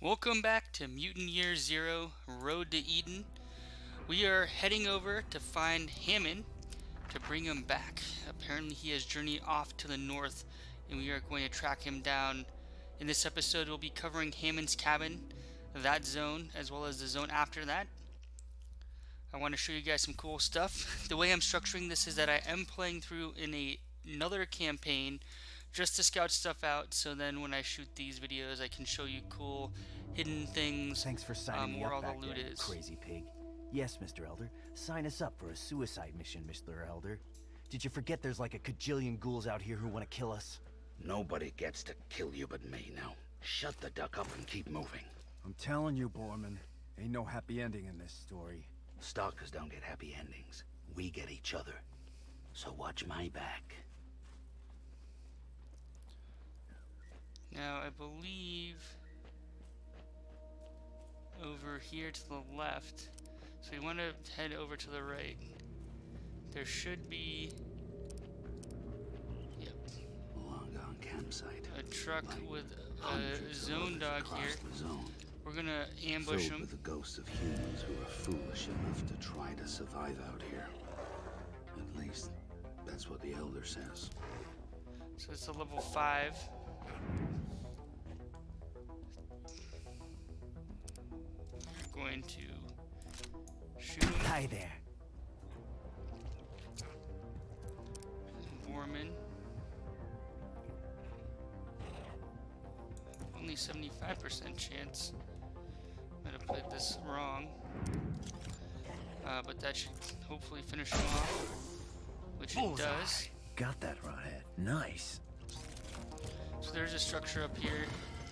Welcome back to Mutant Year Zero Road to Eden. We are heading over to find Hammond to bring him back. Apparently, he has journeyed off to the north, and we are going to track him down. In this episode, we'll be covering Hammond's Cabin, that zone, as well as the zone after that. I want to show you guys some cool stuff. The way I'm structuring this is that I am playing through in another campaign just to scout stuff out, so then when I shoot these videos I can show you cool hidden things. Thanks for signing me where up all back the loot there, is. crazy pig. Yes, Mr. Elder. Sign us up for a suicide mission, Mr. Elder. Did you forget there's like a cajillion ghouls out here who want to kill us? Nobody gets to kill you but me now. Shut the duck up and keep moving. I'm telling you, Borman, ain't no happy ending in this story. Stalkers don't get happy endings. We get each other. So watch my back. Now I believe over here to the left, so we want to head over to the right. There should be, yep, Long gone campsite. a truck Like with a hundreds of zone others dog across here. the zone, We're gonna ambush filled him. with the ghosts of humans who are foolish enough to try to survive out here. At least, that's what the Elder says. So it's a level 5. We're going to shoot him. Hi there. Borman. Only 75% chance. Might have played this wrong. But that should hopefully finish him off. Which it does. Got that, Rodhead. Nice. So there's a structure up here.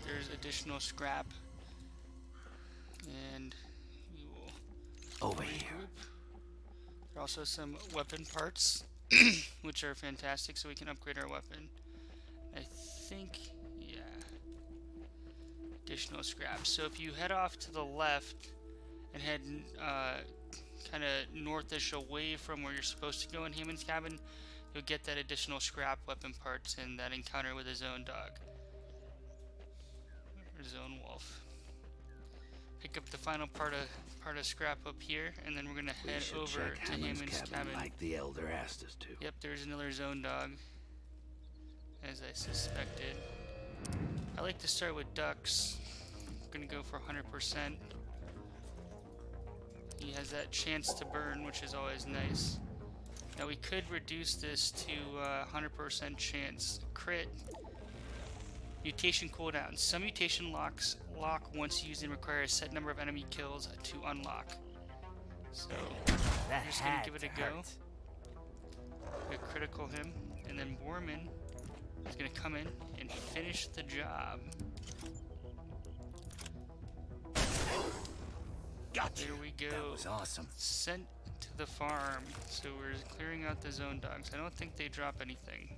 There's additional scrap. And we will Over here. regroup. There are also some weapon parts, which are fantastic, so we can upgrade our weapon. I think, yeah. Additional scrap. So if you head off to the left and head kind of northish away from where you're supposed to go in Hammond's Cabin, you'll get that additional scrap weapon parts and that encounter with a zone dog. Or zone wolf. Pick up the final part of scrap up here, and then we're gonna We head should over check to Hammond's Hammond's Cabin. like the Elder asked us to. Yep, there's another zone dog, as I suspected. I like to start with ducks. I'm gonna go for 100%. He has that chance to burn, which is always nice. Now we could reduce this to 100% chance. Crit. Mutation cooldown. Some mutation lock once used and require a set number of enemy kills to unlock. So That I'm just gonna had give it to a go. hurt. We critical him, and then Borman is gonna come in and finish the job. Gotcha. There we go. That was awesome. Sent to the farm. So we're clearing out the zone dogs. I don't think they drop anything.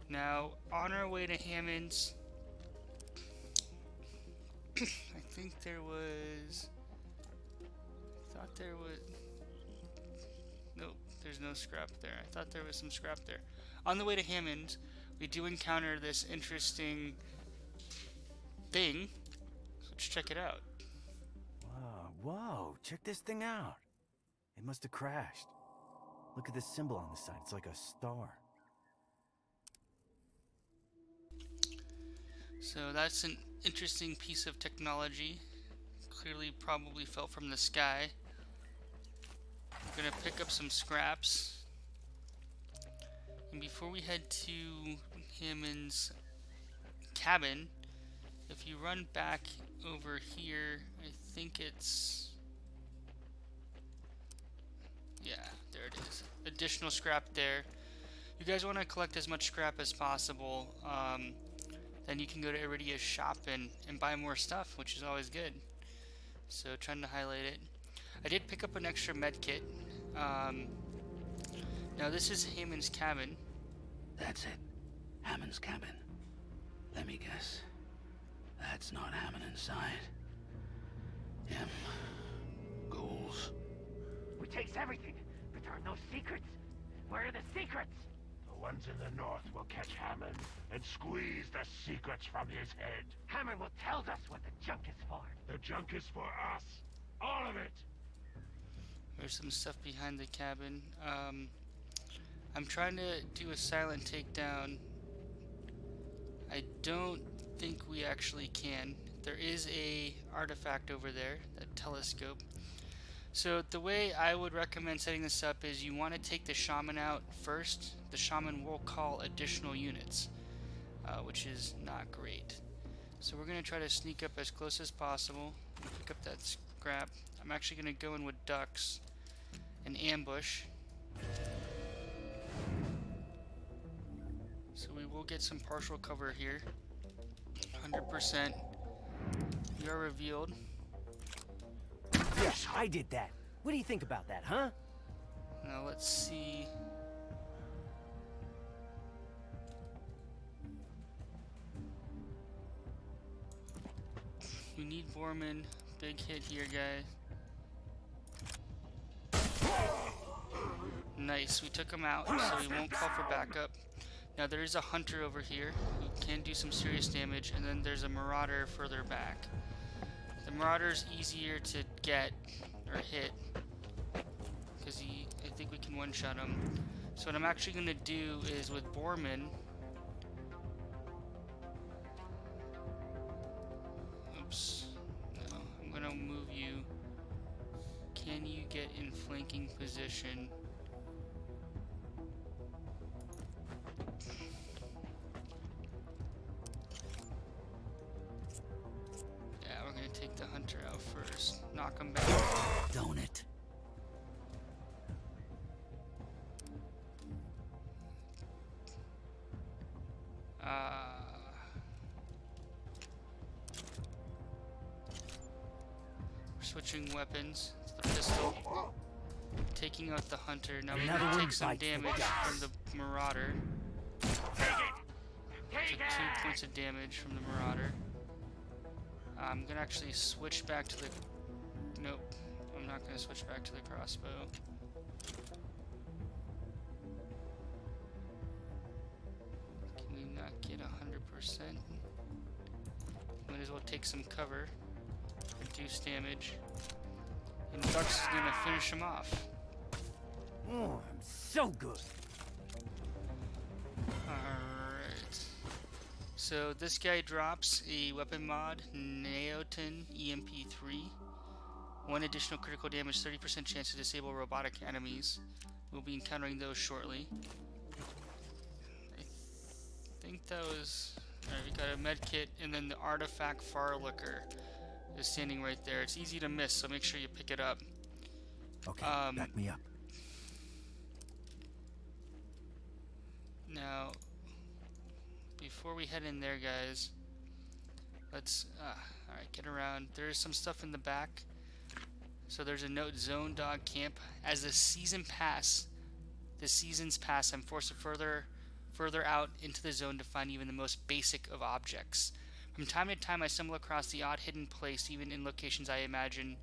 Now, on our way to Hammond's, I think there was... I thought there was... Nope, there's no scrap there. I thought there was some scrap there. On the way to Hammond, we do encounter this interesting thing. So let's check it out. Whoa, check this thing out. It must have crashed. Look at this symbol on the side. It's like a star. So that's an interesting piece of technology. Clearly probably fell from the sky. We're gonna pick up some scraps. And before we head to Hammond's cabin, if you run back over here, I think it's... Yeah, there it is. Additional scrap there. You guys want to collect as much scrap as possible. Then you can go to Iridia's shop and buy more stuff, which is always good. So trying to highlight it. I did pick up an extra med kit. Now this is Hammond's Cabin. That's it. Hammon's cabin. Let me guess. That's not Hammond inside. Him. Ghouls. We chase everything, but there are no secrets. Where are the secrets? The ones in the north will catch Hammond and squeeze the secrets from his head. Hammond will tell told us what the junk is for. The junk is for us. All of it. There's some stuff behind the cabin. I'm trying to do a silent takedown. I don't think we actually can. There is a artifact over there, a telescope. So the way I would recommend setting this up is you want to take the shaman out first. The shaman will call additional units, which is not great. So we're going to try to sneak up as close as possible and pick up that scrap. I'm actually going to go in with ducks and ambush. So we will get some partial cover here. 100%. We are revealed. Yeah, I did that. What do you think about that, huh? Now let's see. We need Borman. Big hit here, guys. Nice, we took him out, so he won't call for backup. Now there is a hunter over here who can do some serious damage, and then there's a marauder further back. The marauder's easier to get or hit because I think we can one-shot him. So what I'm actually going to do is with Borman. Oops. No, I'm going to move you. Can you get in flanking position? Yeah, we're going to take the hunter out first. Knock him back. Don't it? We're switching weapons. The pistol. Taking out the hunter. Now we're going to take some damage from the marauder. Took 2 points of damage from the marauder. I'm going to actually switch back to the... Nope. I'm not going to switch back to the crossbow. Can we not get 100%? Might as well take some cover. Reduce damage. And Ducks is going to finish him off. Oh, I'm so good. Alright. So this guy drops a weapon mod, Neotin EMP3. 1 additional critical damage, 30% chance to disable robotic enemies. We'll be encountering those shortly. I think that was... Alright, we got a med kit, and then the artifact Farlooker is standing right there. It's easy to miss, so make sure you pick it up. Okay, back me up. Now, before we head in there, guys, let's, alright, get around. There's some stuff in the back. So there's a note, Zone Dog Camp. As the seasons pass, I'm forced to further out into the zone to find even the most basic of objects. From time to time, I stumble across the odd hidden place, even in locations I imagine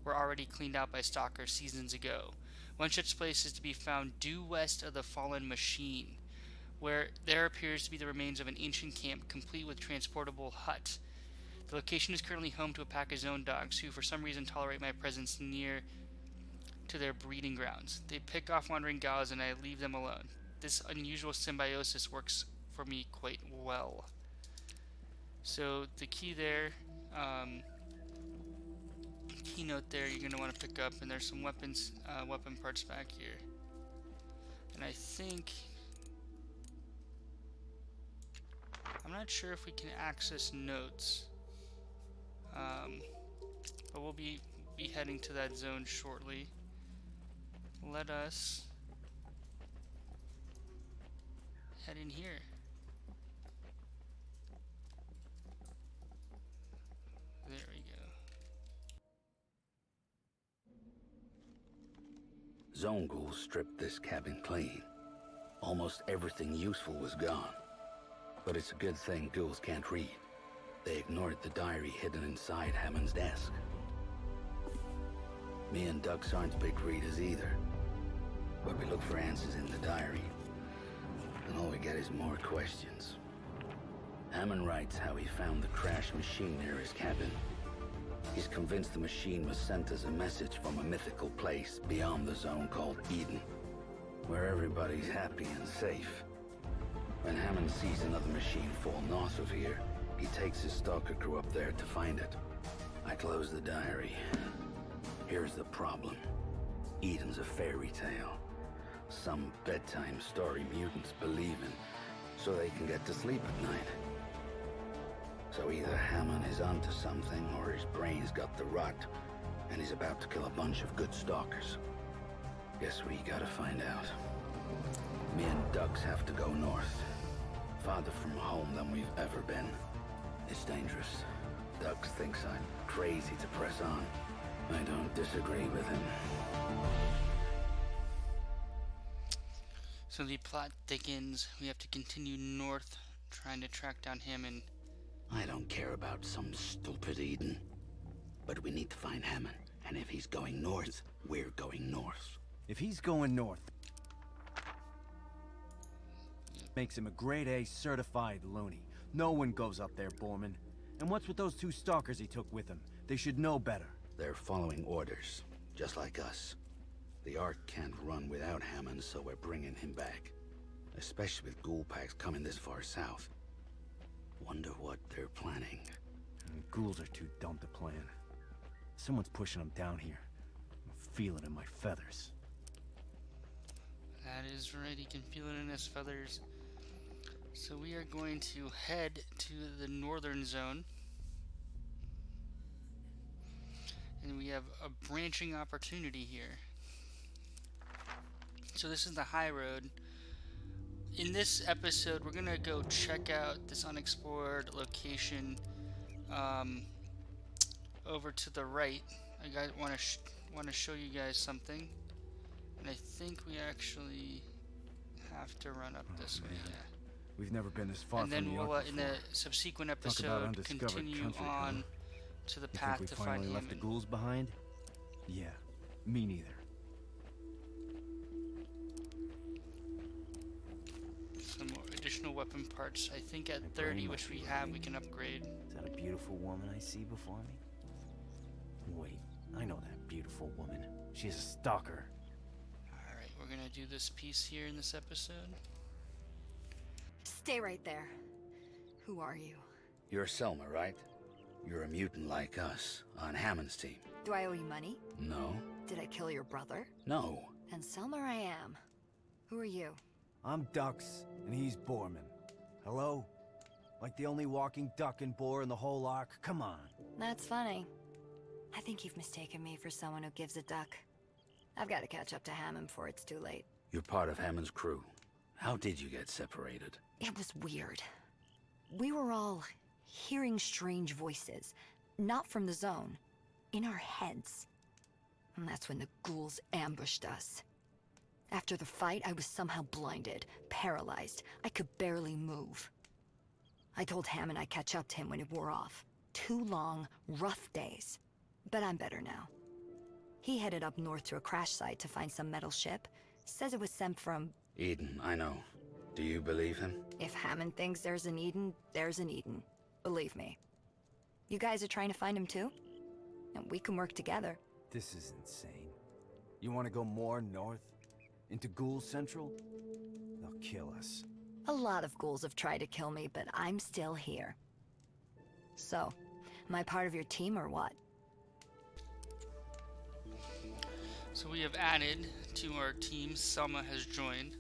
were already cleaned out by stalkers seasons ago. One such place is to be found due west of the Fallen Machine, where there appears to be the remains of an ancient camp, complete with transportable hut. The location is currently home to a pack of zone dogs who for some reason tolerate my presence near to their breeding grounds. They pick off wandering gals and I leave them alone. This unusual symbiosis works for me quite well. So the key there, keynote there you're going to want to pick up, and there's some weapon parts back here. And I think... I'm not sure if we can access notes. But we'll be heading to that zone shortly. Let us head in here. There we go. Zone ghouls stripped this cabin clean. Almost everything useful was gone. But it's a good thing ghouls can't read. They ignored the diary hidden inside Hammond's desk. Me and Ducks aren't big readers either. But we look for answers in the diary. And all we get is more questions. Hammond writes how he found the crashed machine near his cabin. He's convinced the machine was sent as a message from a mythical place beyond the zone called Eden, where everybody's happy and safe. When Hammond sees another machine fall north of here, he takes his stalker crew up there to find it. I close the diary. Here's the problem. Eden's a fairy tale. Some bedtime story mutants believe in, so they can get to sleep at night. So either Hammond is onto something, or his brain's got the rot, and he's about to kill a bunch of good stalkers. Guess we gotta find out. Me and Ducks have to go north. Farther from home than we've ever been. It's dangerous. Ducks thinks I'm crazy to press on. I don't disagree with him. So the plot thickens. We have to continue north, trying to track down Hammond. I don't care about some stupid Eden. But we need to find Hammond. And if he's going north, we're going north. If he's going north, makes him a grade A certified loony. No one goes up there, Borman. And what's with those two stalkers he took with him? They should know better. They're following orders, just like us. The Ark can't run without Hammond, so we're bringing him back. Especially with ghoul packs coming this far south. Wonder what they're planning. Ghouls are too dumb to plan. Someone's pushing them down here. I feel it in my feathers. That is right, he can feel it in his feathers. So we are going to head to the northern zone. And we have a branching opportunity here. So this is the high road. In this episode, we're gonna go check out this unexplored location over to the right. I want to show you guys something, and I think we actually have to run up this way. Yeah. We've never been this far And from then the we'll, Ark in before. the subsequent Talk about episode, undiscovered continue country, on huh? to the You path think to we find finally left the Hammond. ghouls behind? Yeah, me neither. Some more additional weapon parts. I think at My 30, brain which must we be have, hurting. we can upgrade. Is that a beautiful woman I see before me? Wait, I know that beautiful woman. She's a stalker. Alright, we're gonna do this piece here in this episode. Stay right there. Who are you? You're Selma, right? You're a mutant like us, on Hammond's team. Do I owe you money? No? Did I kill your brother? No. And Selma I am. Who are you? I'm Ducks, and he's Borman. Hello? Like the only walking duck and boar in the whole Ark? Come on. That's funny. I think you've mistaken me for someone who gives a duck. I've got to catch up to Hammond before it's too late. You're part of Hammond's crew. How did you get separated? It was weird. We were all hearing strange voices. Not from the zone. In our heads. And that's when the ghouls ambushed us. After the fight, I was somehow blinded, paralyzed. I could barely move. I told Hammond I'd catch up to him when it wore off. 2 long, rough days. But I'm better now. He headed up north to a crash site to find some metal ship. Says it was sent from... Eden, I know. Do you believe him? If Hammond thinks there's an Eden, there's an Eden. Believe me. You guys are trying to find him too? And we can work together. This is insane. You want to go more north? Into Ghoul Central? They'll kill us. A lot of ghouls have tried to kill me, but I'm still here. So, am I part of your team or what? So we have added to our team. Selma has joined.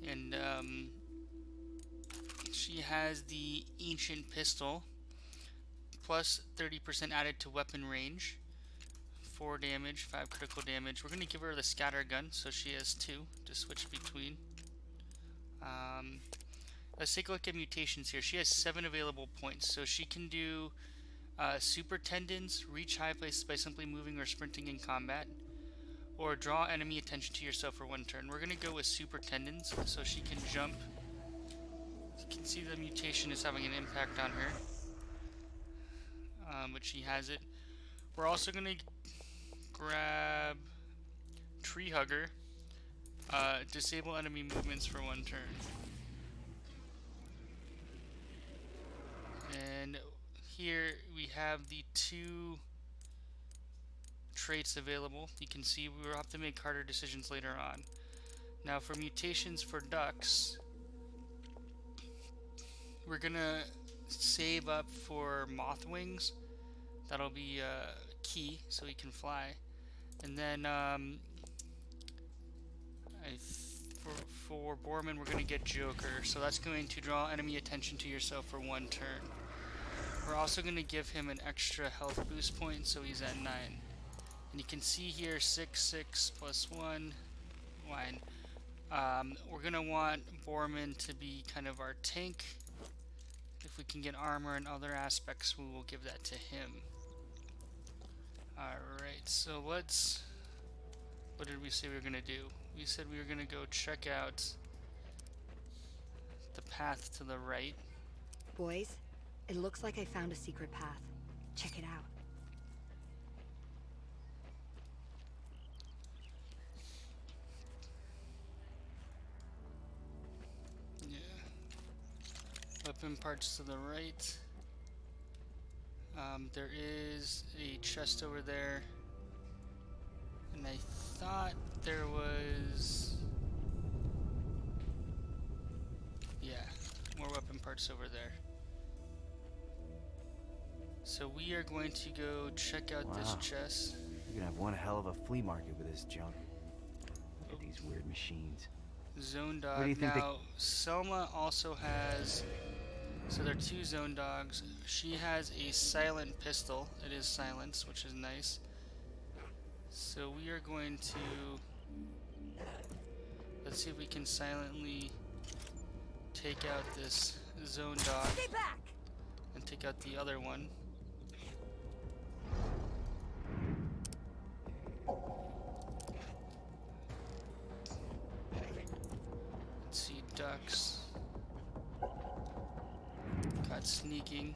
And she has the ancient pistol. Plus 30% added to weapon range. 4 damage, 5 critical damage. We're going to give her the scatter gun, so she has 2 to switch between. Let's take a look at mutations here. She has 7 available points, so she can do super tendons, reach high places by simply moving or sprinting in combat, or draw enemy attention to yourself for 1 turn. We're going to go with super tendons, so she can jump. You can see the mutation is having an impact on her, but she has it. We're also going to grab Tree Hugger, disable enemy movements for 1 turn. And here we have the 2 traits available. You can see we will have to make harder decisions later on. Now for mutations for ducks, we're gonna save up for moth wings. That'll be key so he can fly. And then for Borman, we're gonna get Joker. So that's going to draw enemy attention to yourself for 1 turn. We're also gonna give him an extra health boost point, so he's at 9. And you can see here 6, 6 plus 1, 1. We're gonna want Borman to be kind of our tank. If we can get armor and other aspects, we will give that to him. Alright, so what did we say we were gonna do? We said we were gonna go check out the path to the right. Boys, it looks like I found a secret path. Check it out. Yeah. Weapon parts to the right. There is a chest over there. And I thought there was... Yeah, more weapon parts over there. So we are going to go check out this chest. You're gonna have one hell of a flea market with this junk. Look at these weird machines. Zone What do you dog. think Now, Selma also has... So there are 2 zone dogs. She has a silent pistol. It is silenced, which is nice. So we are going to... Let's see if we can silently take out this zone dog. Stay back! And take out the other one. Let's see, ducks. Got sneaking.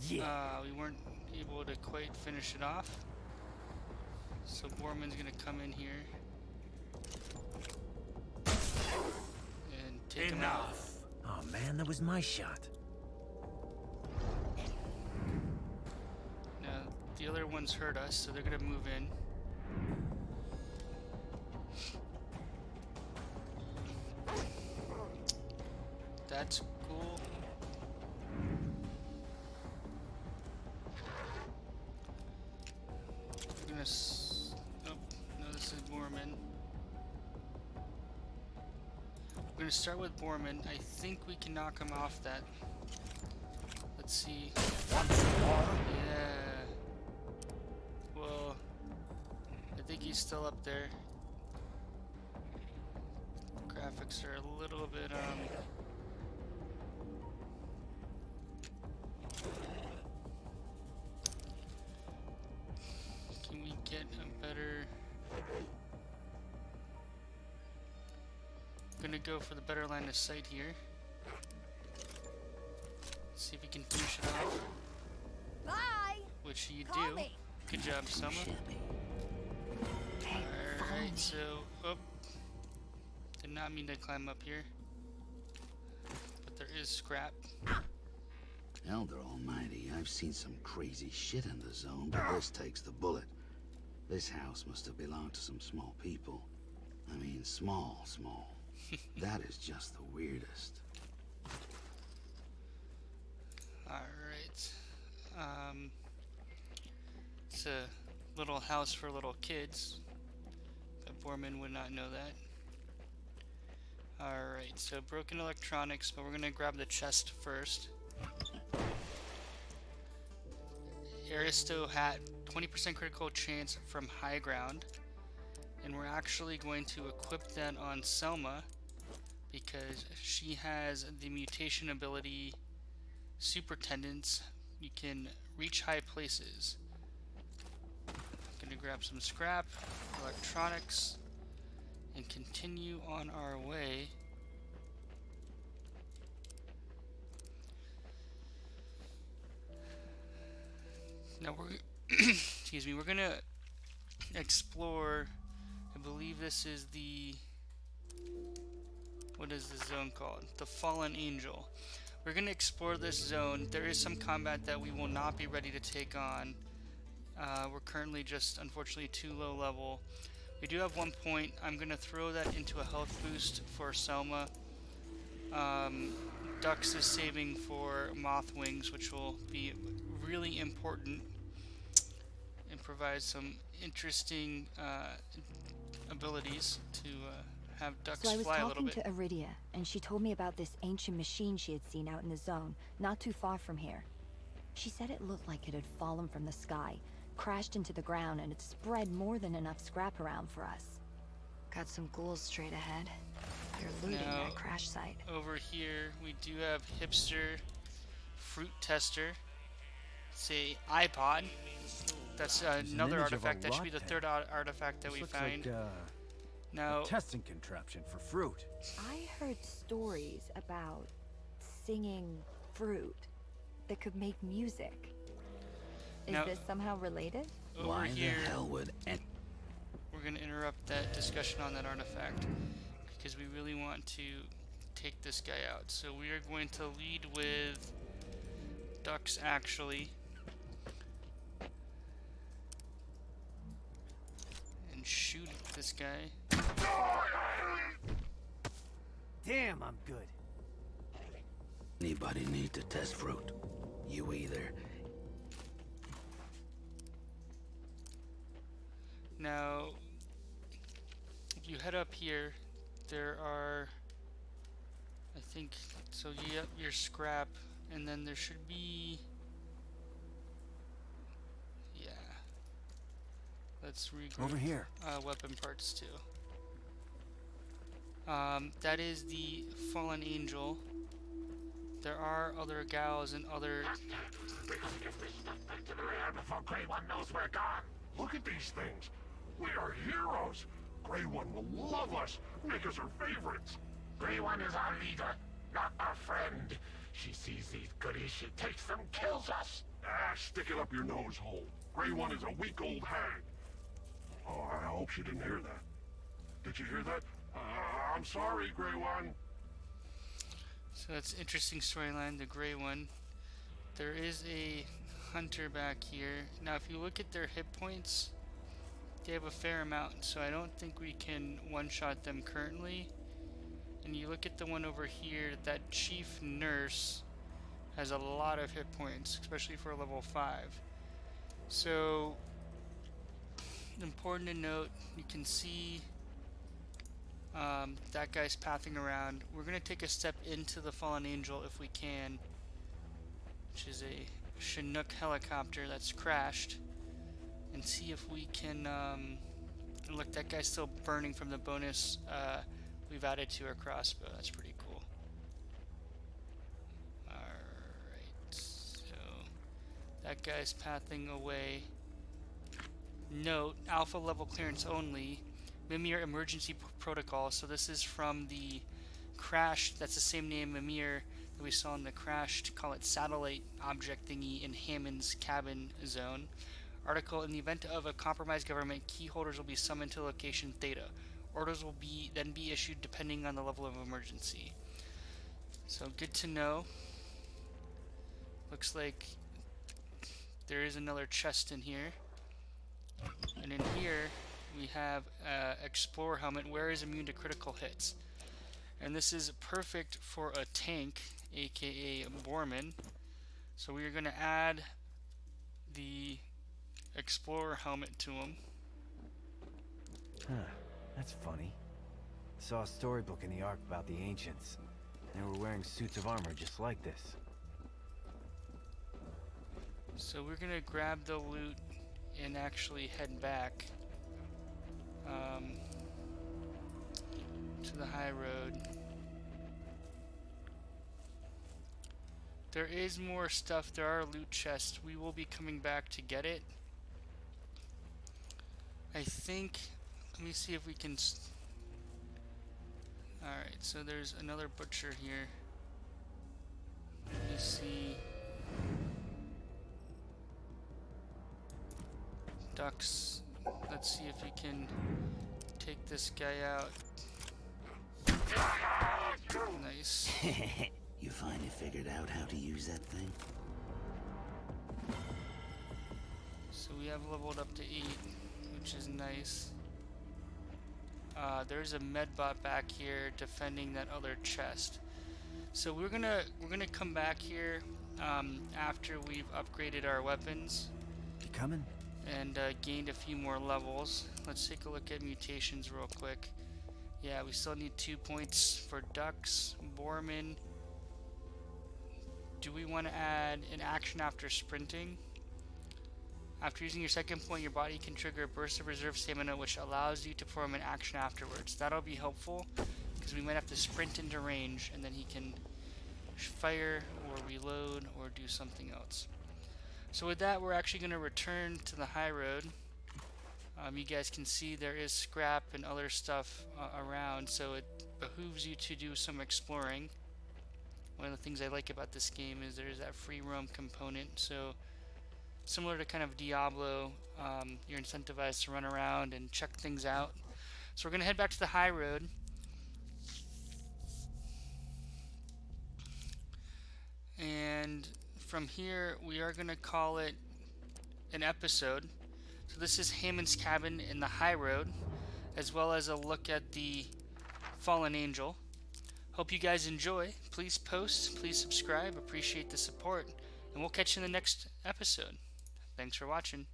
Yeah. We weren't able to quite finish it off. So Borman's gonna come in here and take him out. Oh man, that was my shot. Now the other ones hurt us, so they're gonna move in. That's cool. We're gonna oh, no, this is Borman. We're gonna start with Borman. I think we can knock him off that. Let's see. Yeah. Well, I think he's still up there. Graphics are a little bit Can we get a better... I'm gonna go for the better line of sight here. See if we can finish it off. Bye! Which you Call do. me. Good job, Selma. Hey, follow me. Alright, so... Oh. Did not mean to climb up here. But there is scrap. Elder Almighty, I've seen some crazy shit in the zone, but this takes the bullet. This house must have belonged to some small people. I mean, small. That is just the weirdest. Alright. It's a little house for little kids. But Borman would not know that. Alright, so broken electronics, but we're gonna grab the chest first. Aristo hat, 20% critical chance from high ground. And we're actually going to equip that on Selma because she has the mutation ability Superintendents. You can reach high places. Gonna grab some scrap, electronics, and continue on our way. Now we're excuse me, we're gonna explore. I believe this is the, what is the zone called? The Fallen Angel. we're going to explore this zone. There is some combat that we will not be ready to take on. We're currently just, unfortunately, too low level. We do have 1 point. I'm going to throw that into a health boost for Selma. Dux is saving for Moth Wings, which will be really important and provide some interesting abilities to have Dux So I was fly a little talking bit. to Iridia, and she told me about this ancient machine she had seen out in the zone, not too far from here. She said it looked like it had fallen from the sky, crashed into the ground, and it spread more than enough scrap around for us. Got some ghouls straight ahead. They're looting Now, that crash site. over here, we do have Hipster Fruit Tester. It's a iPod. That's There's an another image of a artifact. That should be rot the pen. third artifact that This we looks find. like, Now, a testing contraption for fruit. I heard stories about singing fruit that could make music. Is Now- this somehow related? over Why here, the hell would we're going to interrupt that discussion on that artifact because we really want to take this guy out. So we are going to lead with Dux, actually. And shoot this guy. Damn, I'm good. anybody need to test fruit? You either. Now, if you head up here, there are, I think, so you have your scrap, and then there should be, yeah. Let's regroup. Over here. Weapon parts too. That is the fallen angel. There are other gals and other. We gotta get this stuff back to the lab before Grey One knows we're gone. Look at these things. We are heroes. Grey One will love us, make us her favorites. Grey One is our leader, not our friend. She sees these goodies, she takes them, kills us. Ah, stick it up your nose hole. Grey One is a weak old hag. Oh, I hope she didn't hear that. Did you hear that? I'm sorry, Grey One. So that's interesting storyline, the gray one. There is a hunter back here. Now, if you look at their hit points, they have a fair amount, so I don't think we can one-shot them currently. And you look at the one over here, that chief nurse has a lot of hit points, especially for level 5. So, important to note, you can see that guy's pathing around. We're going to take a step into the Fallen Angel if we can, which is a Chinook helicopter that's crashed, and see if we can, look, that guy's still burning from the bonus we've added to our crossbow. That's pretty cool. Alright, so that guy's pathing away. Note, alpha level clearance only. Mimir emergency protocol. So this is from the crash. That's the same name, Mimir, that we saw in the crashed, call it satellite object thingy in Hammond's Cabin zone. Article: in the event of a compromised government, key holders will be summoned to location Theta. Orders will then be issued depending on the level of emergency. So good to know. Looks like there is another chest in here. And in here we have Explorer helmet, where is immune to critical hits. And this is perfect for a tank, aka Borman. So we are going to add the Explorer helmet to him. Huh, that's funny. Saw a storybook in the Ark about the ancients. They were wearing suits of armor just like this. So we're going to grab the loot and actually head back to the high road. There is more stuff. There are loot chests. We will be coming back to get it. I think, let me see if we can alright, so there's another butcher here. Let me see. Ducks. Let's see if we can take this guy out. Nice. You finally figured out how to use that thing? So we have leveled up to 8, which is nice. There's a medbot back here defending that other chest. So we're gonna come back here after we've upgraded our weapons. You coming? And gained a few more levels. Let's take a look at mutations real quick. Yeah, we still need 2 points for ducks, Borman. Do we want to add an action after sprinting? After using your second point, your body can trigger a burst of reserve stamina, which allows you to perform an action afterwards. That'll be helpful, because we might have to sprint into range, and then he can fire, or reload, or do something else. So with that, we're actually going to return to the high road. You guys can see there is scrap and other stuff around, so it behooves you to do some exploring. One of the things I like about this game is there's that free roam component, so similar to kind of Diablo, you're incentivized to run around and check things out. So we're going to head back to the high road. And from here, we are going to call it an episode. So this is Hammond's Cabin in the high road, as well as a look at the fallen angel. Hope you guys enjoy. Please post, please subscribe, appreciate the support, and we'll catch you in the next episode. Thanks for watching.